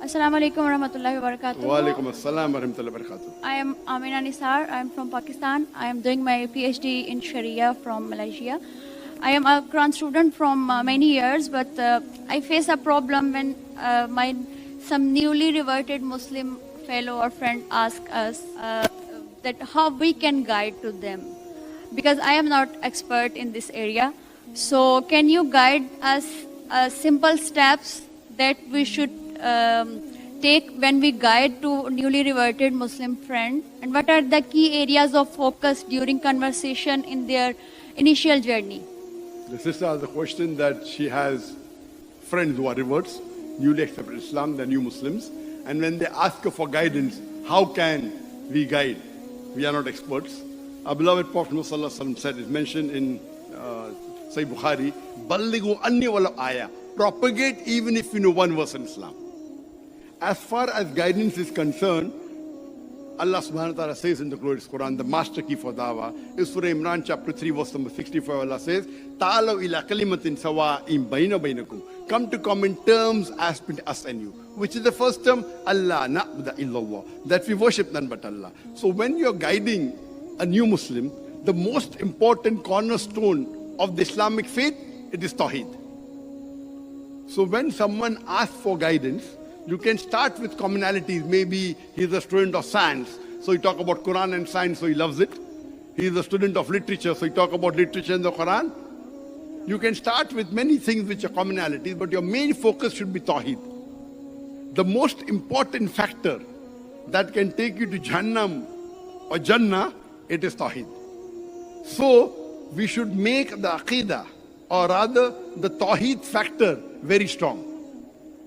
Assalamu alaikum warahmatullahi wabarakatuh. Wa alaikum assalam wa rahmatullahi wa barakatuh. I am Amina Nisar. I am from Pakistan. I am doing my PhD in Shariah from Malaysia. I am a Quran student from many years, but I face a problem when some newly reverted Muslim fellow or friend ask us that how we can guide to them, because I am not expert in this area. So can you guide us simple steps that we should take when we guide to newly reverted Muslim friend, and what are the key areas of focus during conversation in their initial journey? The sister has a question that she has friends who are reverts, newly accepted Islam, they're new Muslims, and when they ask her for guidance, how can we guide? We are not experts. Our beloved Prophet Muhammad said, it's mentioned in Sahih Bukhari, Ballighu anni wala ayah. Propagate even if you know one verse in Islam. As far as guidance is concerned, Allah subhanahu wa ta'ala says in the glorious Quran, the master key for dawah is Surah Imran chapter 3 verse number 65. Allah says, Ta'alaw ila kalimatin sawa'im bayna baynakum. Come to common terms as between us and you. Which is the first term? Allah na'budu illallah. That we worship none but Allah. So when you're guiding a new Muslim, the most important cornerstone of the Islamic faith, it is Tawheed. So when someone asks for guidance, you can start with commonalities. Maybe he's a student of science, so you talk about Quran and science, so he loves it. He's a student of literature, so you talk about literature and the Quran. You can start with many things which are commonalities, but your main focus should be Tawheed. The most important factor that can take you to Jahannam or Jannah, it is Tawheed. So we should make the Aqidah, or rather the Tawheed factor, very strong.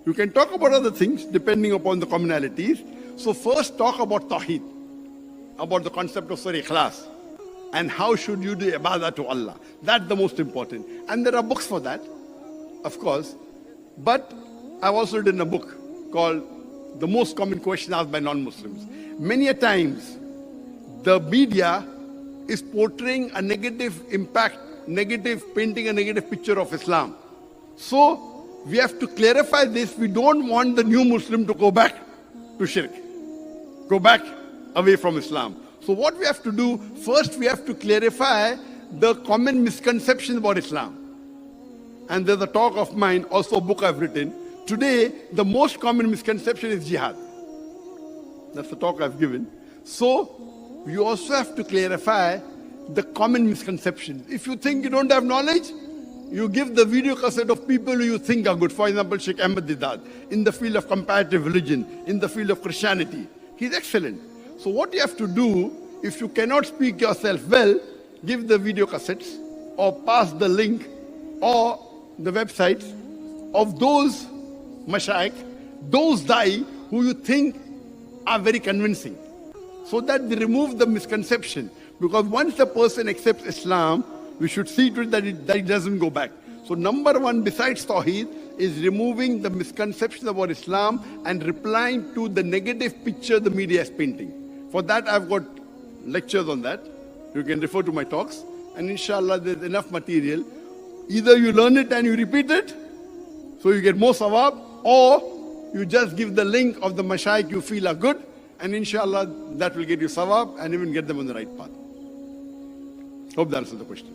You can talk about other things depending upon the commonalities. So first talk about Tawheed, about the concept of Surah Ikhlas, and how should you do ibadah to Allah. That's the most important. And there are books for that, of course. But I've also written a book called The Most Common Question Asked by Non-Muslims. Many a times, the media is portraying a negative impact, painting a negative picture of Islam. So we have to clarify this. We don't want the new Muslim to go back to shirk, go back away from Islam. So what we have to do, first we have to clarify the common misconceptions about Islam. And there's a talk of mine, also a book I've written. Today, the most common misconception is Jihad. That's the talk I've given. So you also have to clarify the common misconceptions. If you think you don't have knowledge, you give the video cassette of people who you think are good. For example, Sheikh Ahmed Didat, in the field of comparative religion, in the field of Christianity. He's excellent. So what you have to do, if you cannot speak yourself well, give the video cassettes or pass the link or the websites of those mashayikh, those da'i who you think are very convincing, so that they remove the misconception. Because once a person accepts Islam, we should see to it that it doesn't go back. So number one, besides Tawheed, is removing the misconception about Islam and replying to the negative picture the media is painting. For that, I've got lectures on that. You can refer to my talks. And inshallah, there's enough material. Either you learn it and you repeat it, so you get more sawab, or you just give the link of the mashayikh you feel are good, and inshallah, that will get you sawab and even get them on the right path. Hope that answers the question.